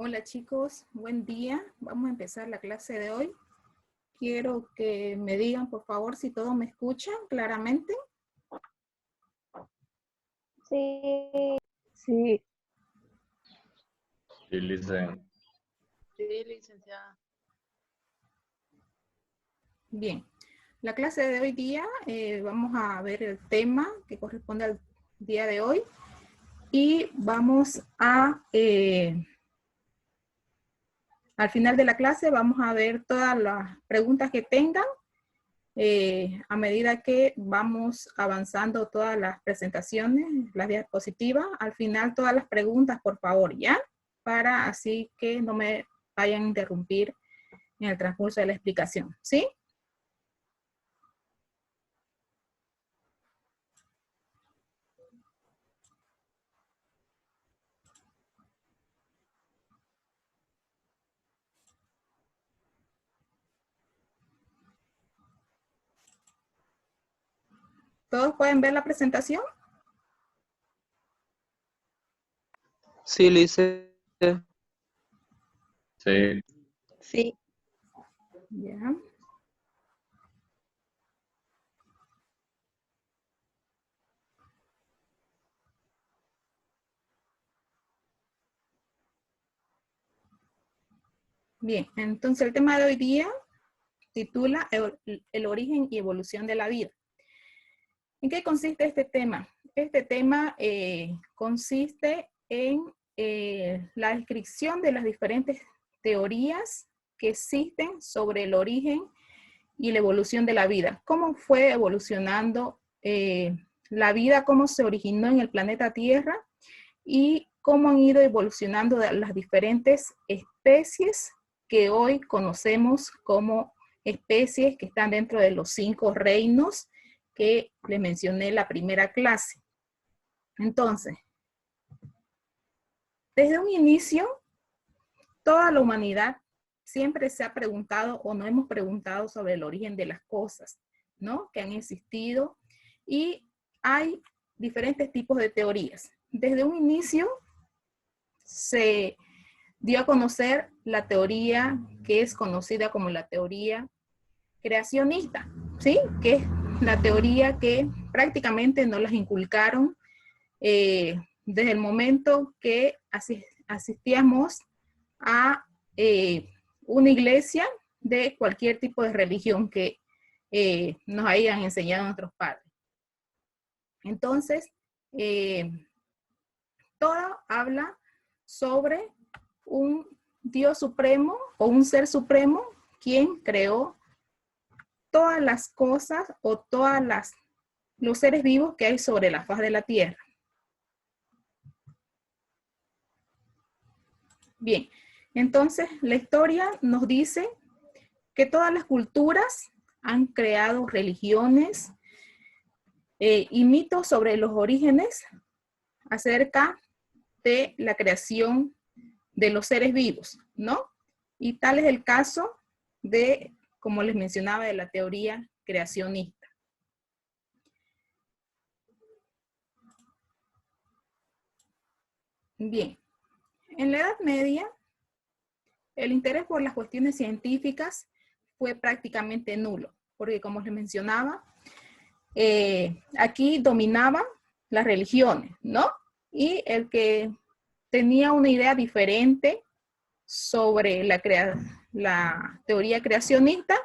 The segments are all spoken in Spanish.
Hola chicos, buen día. Vamos a empezar la clase de hoy. Quiero que me digan por favor si todos me escuchan claramente. Sí. Sí. Sí, licenciada. Sí, licenciada. Bien, la clase de hoy día vamos a ver el tema que corresponde al día de hoy y vamos a, al final de la clase vamos a ver todas las preguntas que tengan a medida que vamos avanzando todas las presentaciones, las diapositivas. Al final todas las preguntas, por favor, ¿ya? Para así que no me vayan a interrumpir en el transcurso de la explicación, ¿sí? ¿Todos pueden ver la presentación? Sí, lice. Sí. Sí. Ya. Bien, entonces el tema de hoy día titula el origen y evolución de la vida. ¿En qué consiste este tema? Este tema consiste en la descripción de las diferentes teorías que existen sobre el origen y la evolución de la vida. ¿Cómo fue evolucionando la vida? ¿Cómo se originó en el planeta Tierra? Y cómo han ido evolucionando las diferentes especies que hoy conocemos como especies que están dentro de los 5 reinos que les mencioné en la primera clase. Entonces, desde un inicio, toda la humanidad siempre se ha preguntado o nos hemos preguntado sobre el origen de las cosas, ¿no? Que han existido y hay diferentes tipos de teorías. Desde un inicio se dio a conocer la teoría que es conocida como la teoría creacionista, ¿sí? Que es la teoría que prácticamente nos las inculcaron desde el momento que asistíamos a una iglesia de cualquier tipo de religión que nos hayan enseñado nuestros padres. Entonces, todo habla sobre un Dios supremo o un ser supremo quien creó todas las cosas o los seres vivos que hay sobre la faz de la tierra. Bien, entonces la historia nos dice que todas las culturas han creado religiones y mitos sobre los orígenes acerca de la creación de los seres vivos, ¿no? Y tal es el caso de, como les mencionaba, de la teoría creacionista. Bien, en la Edad Media, el interés por las cuestiones científicas fue prácticamente nulo, porque como les mencionaba, aquí dominaban las religiones, ¿no? Y el que tenía una idea diferente sobre la teoría creacionista,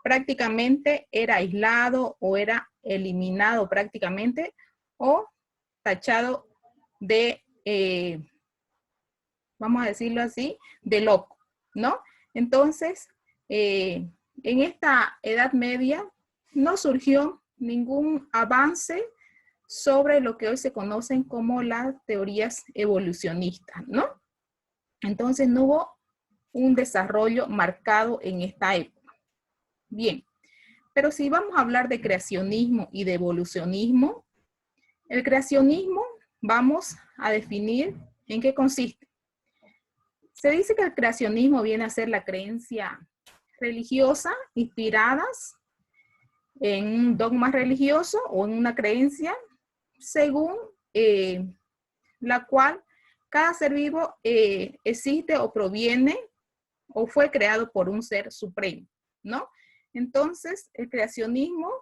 prácticamente era aislado o era eliminado prácticamente o tachado de, vamos a decirlo así, de loco, ¿no? Entonces, en esta Edad Media no surgió ningún avance sobre lo que hoy se conocen como las teorías evolucionistas, ¿no? Entonces no hubo un desarrollo marcado en esta época. Bien, pero si vamos a hablar de creacionismo y de evolucionismo, el creacionismo vamos a definir en qué consiste. Se dice que el creacionismo viene a ser la creencia religiosa inspiradas en un dogma religioso o en una creencia según la cual cada ser vivo existe o proviene o fue creado por un ser supremo, ¿no? Entonces, el creacionismo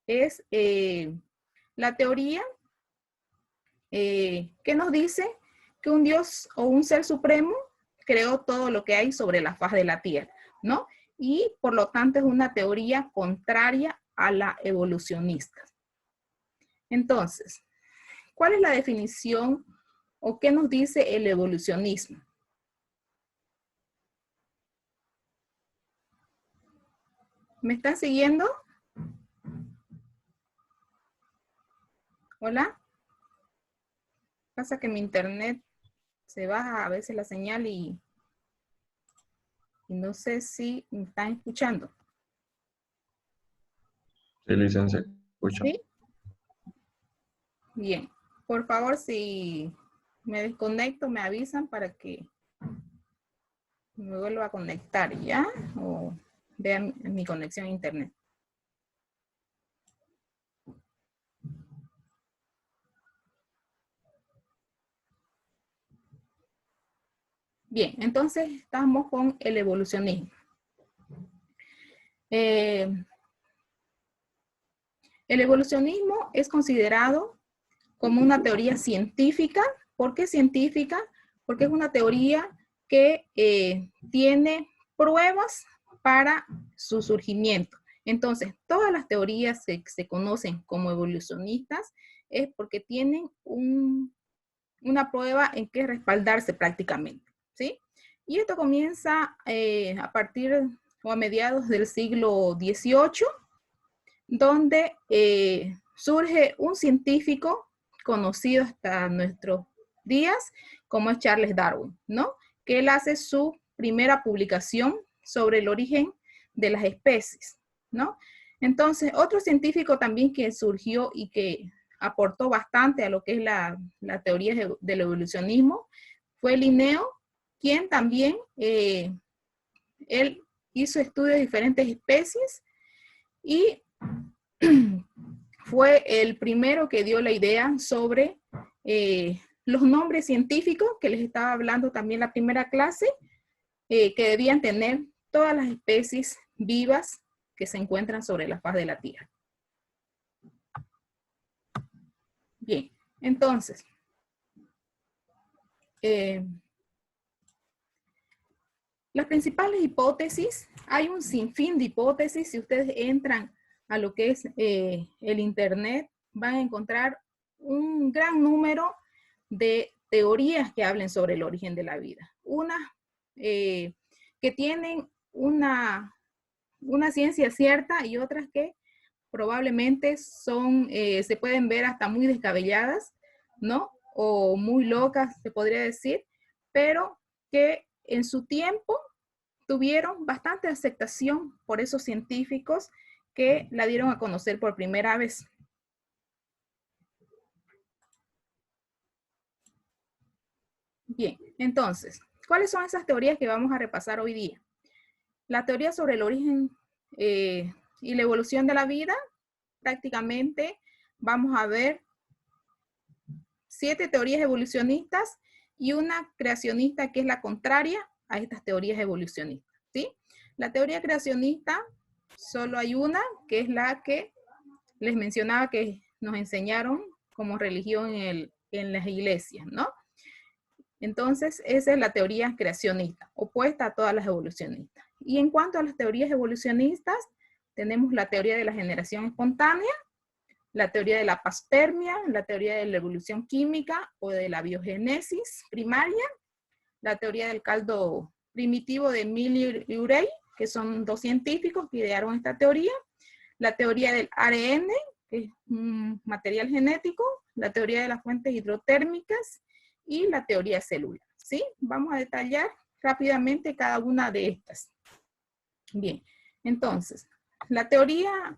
es la teoría que nos dice que un Dios o un ser supremo creó todo lo que hay sobre la faz de la tierra, ¿no? Y por lo tanto es una teoría contraria a la evolucionista. Entonces, ¿cuál es la definición o qué nos dice el evolucionismo? ¿Me están siguiendo? ¿Hola? Pasa que mi internet se baja a veces la señal y no sé si me están escuchando. Sí, licencia, escucho. ¿Sí? Bien. Por favor, si me desconecto, me avisan para que me vuelva a conectar, ¿ya? O vean mi conexión a internet. Bien, entonces estamos con el evolucionismo. El evolucionismo es considerado como una teoría científica. ¿Por qué científica? Porque es una teoría que tiene pruebas para su surgimiento. Entonces, todas las teorías que se conocen como evolucionistas es porque tienen una prueba en que respaldarse prácticamente, ¿sí? Y esto comienza a partir o a mediados del siglo XVIII, donde surge un científico conocido hasta nuestros días como es Charles Darwin, ¿no? Que él hace su primera publicación sobre el origen de las especies, ¿no? Entonces, otro científico también que surgió y que aportó bastante a lo que es la teoría del evolucionismo fue Linneo, quien también, él hizo estudios de diferentes especies y fue el primero que dio la idea sobre los nombres científicos que les estaba hablando también en la primera clase, que debían tener todas las especies vivas que se encuentran sobre la faz de la Tierra. Bien, entonces, las principales hipótesis, hay un sinfín de hipótesis. Si ustedes entran a lo que es el internet, van a encontrar un gran número de teorías que hablen sobre el origen de la vida. Unas que tienen una ciencia cierta y otras que probablemente son, se pueden ver hasta muy descabelladas, ¿no? O muy locas, se podría decir, pero que en su tiempo tuvieron bastante aceptación por esos científicos que la dieron a conocer por primera vez. Bien, entonces, ¿cuáles son esas teorías que vamos a repasar hoy día? La teoría sobre el origen y la evolución de la vida, prácticamente vamos a ver 7 teorías evolucionistas y una creacionista que es la contraria a estas teorías evolucionistas, ¿sí? La teoría creacionista, solo hay una, que es la que les mencionaba que nos enseñaron como religión en las iglesias, ¿no? Entonces, esa es la teoría creacionista, opuesta a todas las evolucionistas. Y en cuanto a las teorías evolucionistas, tenemos la teoría de la generación espontánea, la teoría de la paspermia, la teoría de la evolución química o de la biogénesis primaria, la teoría del caldo primitivo de Mill y Urey, que son 2 científicos que idearon esta teoría, la teoría del ARN, que es un material genético, la teoría de las fuentes hidrotérmicas y la teoría celular, ¿sí? Vamos a detallar rápidamente cada una de estas. Bien, entonces, la teoría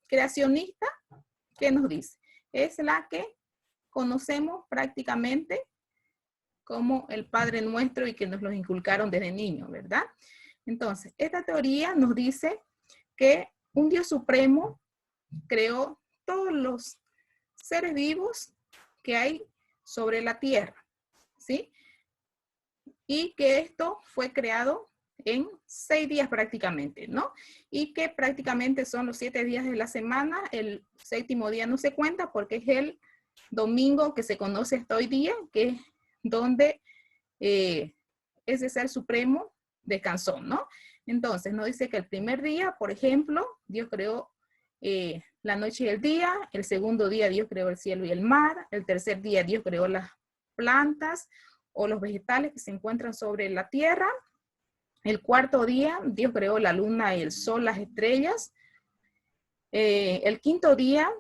creacionista, ¿qué nos dice? Es la que conocemos prácticamente como el Padre Nuestro y que nos los inculcaron desde niños, ¿verdad? Entonces, esta teoría nos dice que un Dios supremo creó todos los seres vivos que hay sobre la tierra, ¿sí? Y que esto fue creado en 6 días prácticamente, ¿no? Y que prácticamente son los 7 días de la semana. El séptimo día no se cuenta porque es el domingo que se conoce hasta hoy día, que es donde ese ser supremo descansó, ¿no? Entonces nos dice que el primer día, por ejemplo, Dios creó la noche y el día. El segundo día Dios creó el cielo y el mar. El tercer día Dios creó las plantas o los vegetales que se encuentran sobre la tierra. El cuarto día Dios creó la luna y el sol, las estrellas. El quinto día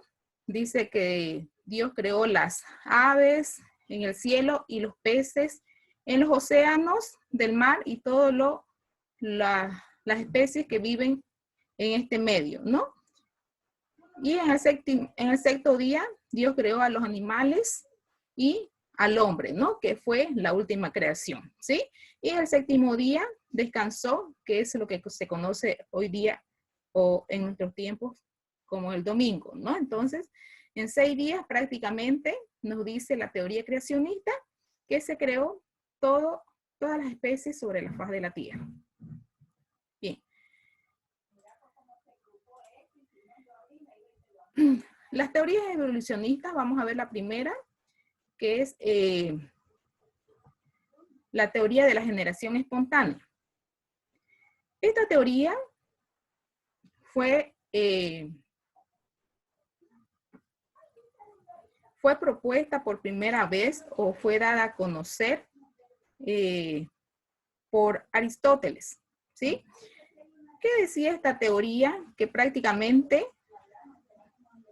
dice que Dios creó las aves en el cielo y los peces en los océanos del mar y todas las especies que viven en este medio, ¿no? Y en el sexto día, Dios creó a los animales y al hombre, ¿no? Que fue la última creación, ¿sí? Y en el séptimo día descansó, que es lo que se conoce hoy día o en nuestros tiempos como el domingo, ¿no? Entonces, en 6 días prácticamente nos dice la teoría creacionista que se creó todas las especies sobre la faz de la tierra. Bien. Las teorías evolucionistas, vamos a ver la primera, que es la teoría de la generación espontánea. Esta teoría fue propuesta por primera vez o fue dada a conocer por Aristóteles, ¿sí? ¿Qué decía esta teoría? Que prácticamente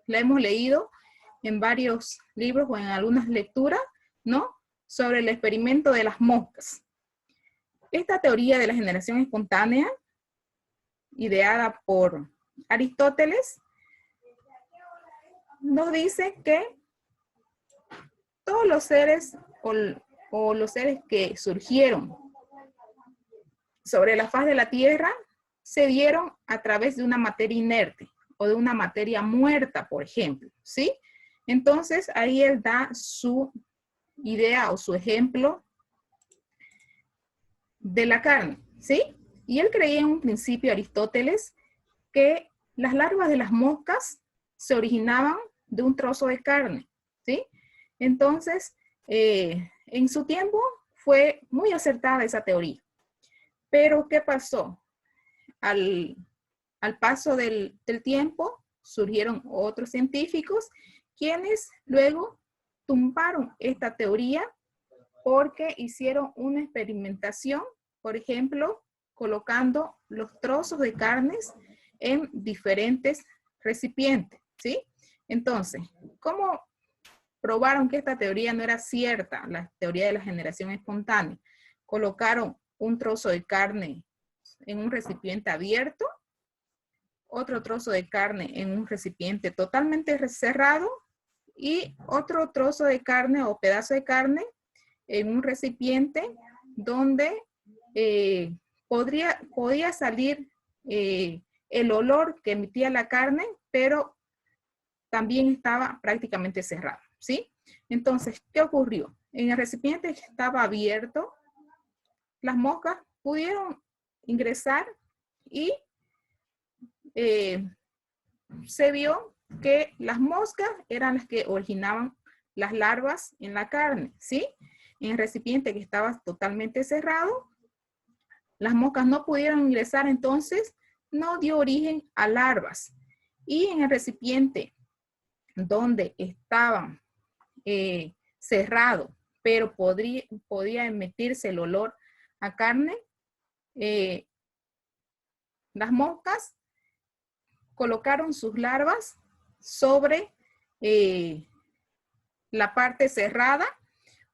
la hemos leído en varios libros o en algunas lecturas, ¿no? Sobre el experimento de las moscas. Esta teoría de la generación espontánea, ideada por Aristóteles, nos dice que todos los seres o los seres que surgieron sobre la faz de la Tierra se dieron a través de una materia inerte o de una materia muerta, por ejemplo, ¿sí? Entonces, ahí él da su idea o su ejemplo de la carne, ¿sí? Y él creía en un principio, Aristóteles, que las larvas de las moscas se originaban de un trozo de carne, ¿sí? Entonces, en su tiempo fue muy acertada esa teoría. Pero, ¿qué pasó? Al paso del tiempo, surgieron otros científicos quienes luego tumbaron esta teoría porque hicieron una experimentación, por ejemplo, colocando los trozos de carnes en diferentes recipientes, ¿sí? Entonces, ¿cómo probaron que esta teoría no era cierta, la teoría de la generación espontánea? Colocaron un trozo de carne en un recipiente abierto, otro trozo de carne en un recipiente totalmente cerrado y otro trozo de carne o pedazo de carne en un recipiente donde podía salir el olor que emitía la carne, pero también estaba prácticamente cerrado, ¿sí? Entonces, ¿qué ocurrió? En el recipiente que estaba abierto, las moscas pudieron ingresar y se vio que las moscas eran las que originaban las larvas en la carne, ¿sí? En el recipiente que estaba totalmente cerrado, las moscas no pudieron ingresar, entonces no dio origen a larvas. Y en el recipiente donde estaban cerrado, pero podía emitirse el olor a carne, las moscas colocaron sus larvas sobre la parte cerrada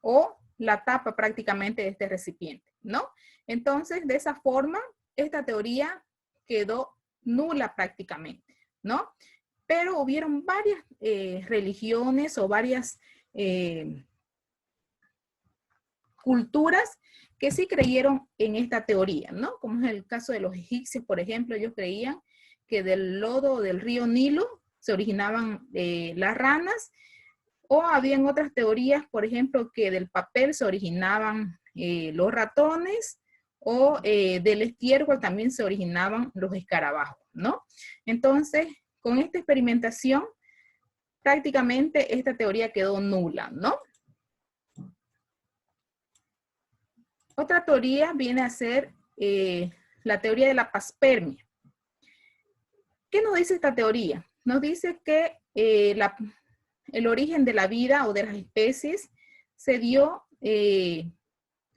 o la tapa prácticamente de este recipiente, ¿no? Entonces, de esa forma, esta teoría quedó nula prácticamente, ¿no? Pero hubieron varias religiones o varias culturas que sí creyeron en esta teoría, ¿no? Como es el caso de los egipcios, por ejemplo, ellos creían que del lodo del río Nilo se originaban las ranas. O habían otras teorías, por ejemplo, que del papel se originaban los ratones, o del estiércol también se originaban los escarabajos, ¿no? Entonces, con esta experimentación, prácticamente esta teoría quedó nula, ¿no? Otra teoría viene a ser la teoría de la paspermia. ¿Qué nos dice esta teoría? Nos dice que el origen de la vida o de las especies se dio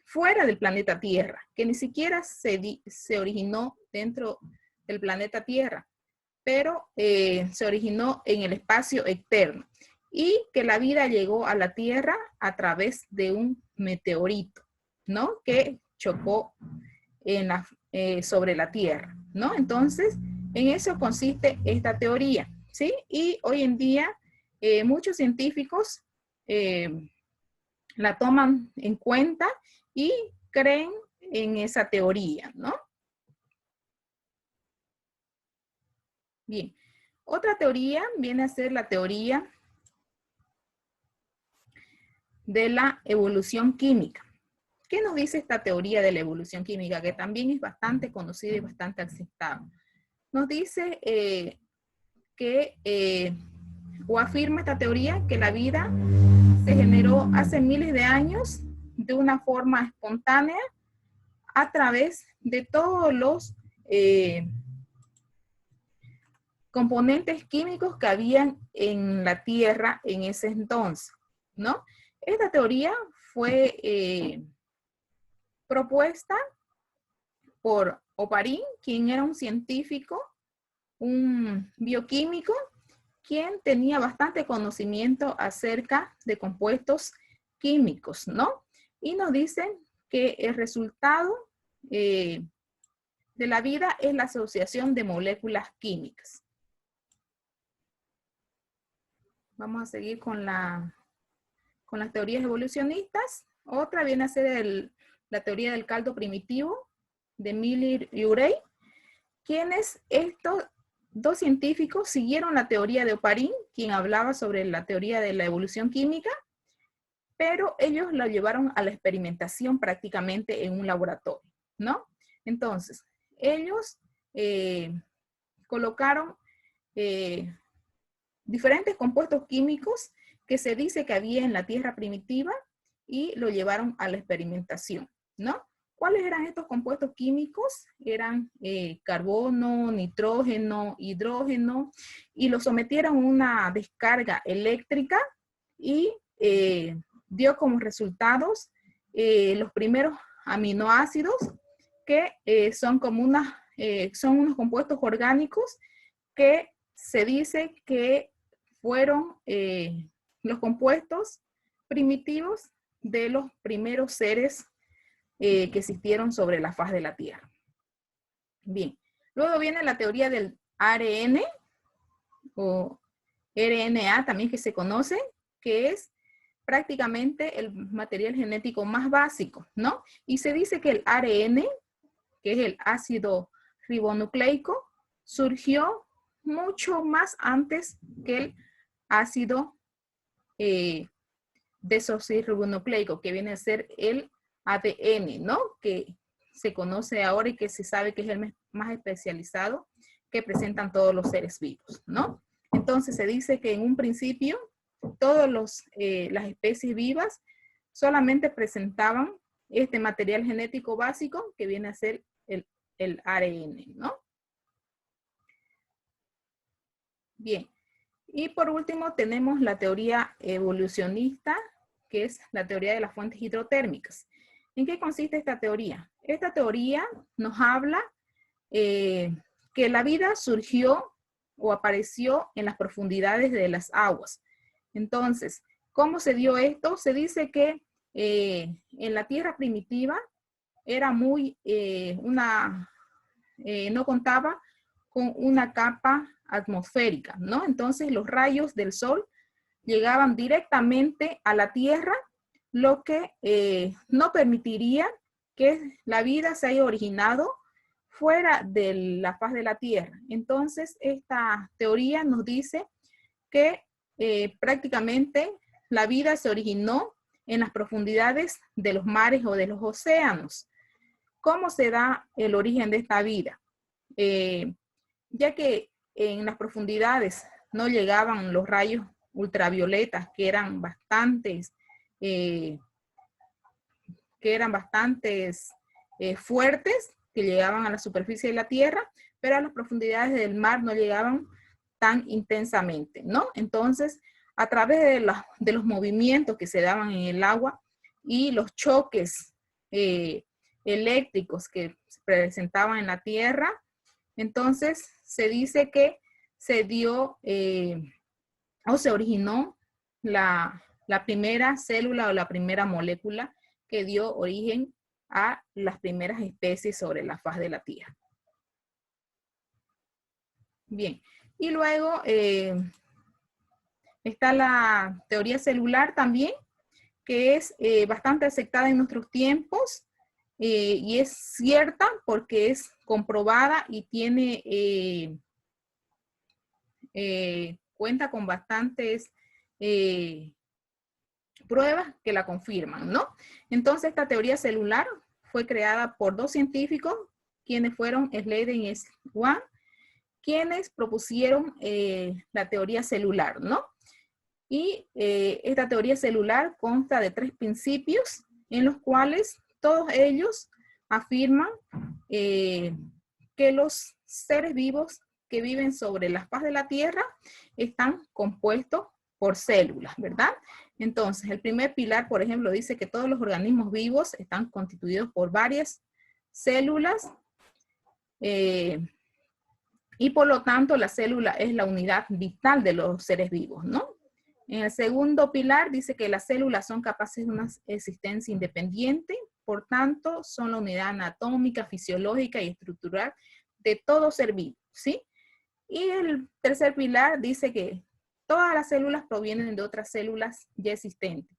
fuera del planeta Tierra, que ni siquiera se originó dentro del planeta Tierra, pero se originó en el espacio externo, y que la vida llegó a la Tierra a través de un meteorito, ¿no? Que chocó sobre la Tierra, ¿no? Entonces, en eso consiste esta teoría, ¿sí? Y hoy en día muchos científicos la toman en cuenta y creen en esa teoría, ¿no? Bien, otra teoría viene a ser la teoría de la evolución química. ¿Qué nos dice esta teoría de la evolución química? Que también es bastante conocida y bastante aceptada. Nos dice o afirma esta teoría que la vida se generó hace miles de años de una forma espontánea a través de todos los componentes químicos que habían en la Tierra en ese entonces, ¿no? Esta teoría fue propuesta por Oparin, quien era un científico, un bioquímico, quien tenía bastante conocimiento acerca de compuestos químicos, ¿no? Y nos dicen que el resultado de la vida es la asociación de moléculas químicas. Vamos a seguir con las teorías evolucionistas. Otra viene a ser la teoría del caldo primitivo de Miller y Urey, quienes estos dos científicos siguieron la teoría de Oparin, quien hablaba sobre la teoría de la evolución química, pero ellos la llevaron a la experimentación prácticamente en un laboratorio, ¿no? Entonces, ellos colocaron diferentes compuestos químicos que se dice que había en la Tierra primitiva y lo llevaron a la experimentación, ¿no? ¿Cuáles eran estos compuestos químicos? Eran carbono, nitrógeno, hidrógeno, y los sometieron a una descarga eléctrica y dio como resultados los primeros aminoácidos, que son unos compuestos orgánicos que se dice que fueron los compuestos primitivos de los primeros seres que existieron sobre la faz de la Tierra. Bien, luego viene la teoría del ARN, o RNA también, que se conoce, que es prácticamente el material genético más básico, ¿no? Y se dice que el ARN, que es el ácido ribonucleico, surgió mucho más antes que el ácido desoxirribonucleico, que viene a ser el ADN, ¿no? Que se conoce ahora y que se sabe que es el más especializado que presentan todos los seres vivos, ¿no? Entonces se dice que en un principio todas las especies vivas solamente presentaban este material genético básico que viene a ser el ARN, ¿no? Bien, y por último tenemos la teoría evolucionista, que es la teoría de las fuentes hidrotérmicas. ¿En qué consiste esta teoría? Esta teoría nos habla que la vida surgió o apareció en las profundidades de las aguas. Entonces, ¿cómo se dio esto? Se dice que en la Tierra primitiva era no contaba con una capa atmosférica, ¿no? Entonces los rayos del sol llegaban directamente a la Tierra, lo que no permitiría que la vida se haya originado fuera de la faz de la Tierra. Entonces esta teoría nos dice que prácticamente la vida se originó en las profundidades de los mares o de los océanos. ¿Cómo se da el origen de esta vida? Ya que en las profundidades no llegaban los rayos ultravioletas, que eran bastantes fuertes, que llegaban a la superficie de la Tierra, pero a las profundidades del mar no llegaban tan intensamente, ¿no? Entonces, a través de los movimientos que se daban en el agua y los choques eléctricos que se presentaban en la Tierra, entonces se dice que se dio o se originó la primera célula o la primera molécula que dio origen a las primeras especies sobre la faz de la Tierra. Bien, y luego está la teoría celular también, que es bastante aceptada en nuestros tiempos y es cierta porque es comprobada y tiene, cuenta con bastantes pruebas que la confirman, ¿no? Entonces, esta teoría celular fue creada por dos científicos, quienes fueron Sladen y Swan, quienes propusieron la teoría celular, ¿no? Y esta teoría celular consta de 3 principios en los cuales todos ellos afirman que los seres vivos que viven sobre la faz de la Tierra están compuestos por células, ¿verdad? Entonces, el primer pilar, por ejemplo, dice que todos los organismos vivos están constituidos por varias células y por lo tanto la célula es la unidad vital de los seres vivos, ¿no? En el segundo pilar dice que las células son capaces de una existencia independiente, por tanto son la unidad anatómica, fisiológica y estructural de todo ser vivo, ¿sí? Y el tercer pilar dice que todas las células provienen de otras células ya existentes,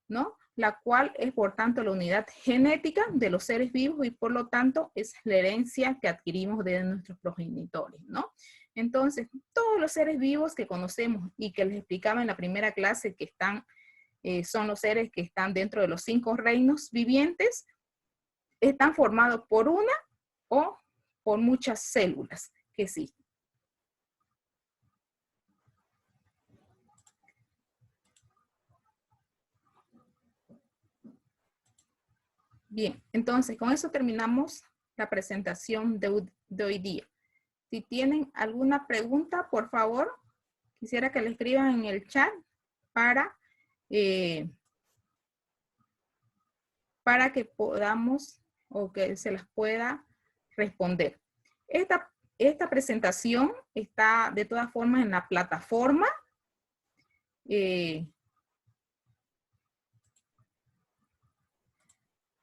¿no? La cual es por tanto la unidad genética de los seres vivos y por lo tanto es la herencia que adquirimos de nuestros progenitores, ¿no? Entonces, todos los seres vivos que conocemos y que les explicaba en la primera clase que están, son los seres que están dentro de los 5 reinos vivientes, están formados por una o por muchas células que existen. Bien, entonces con eso terminamos la presentación de hoy día. Si tienen alguna pregunta, por favor, quisiera que le escriban en el chat para que podamos o que se las pueda responder. Esta presentación está de todas formas en la plataforma.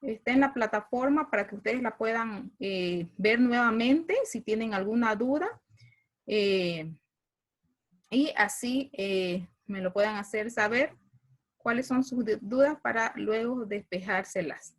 Está en la plataforma para que ustedes la puedan ver nuevamente si tienen alguna duda. Y así me lo puedan hacer saber cuáles son sus dudas para luego despejárselas.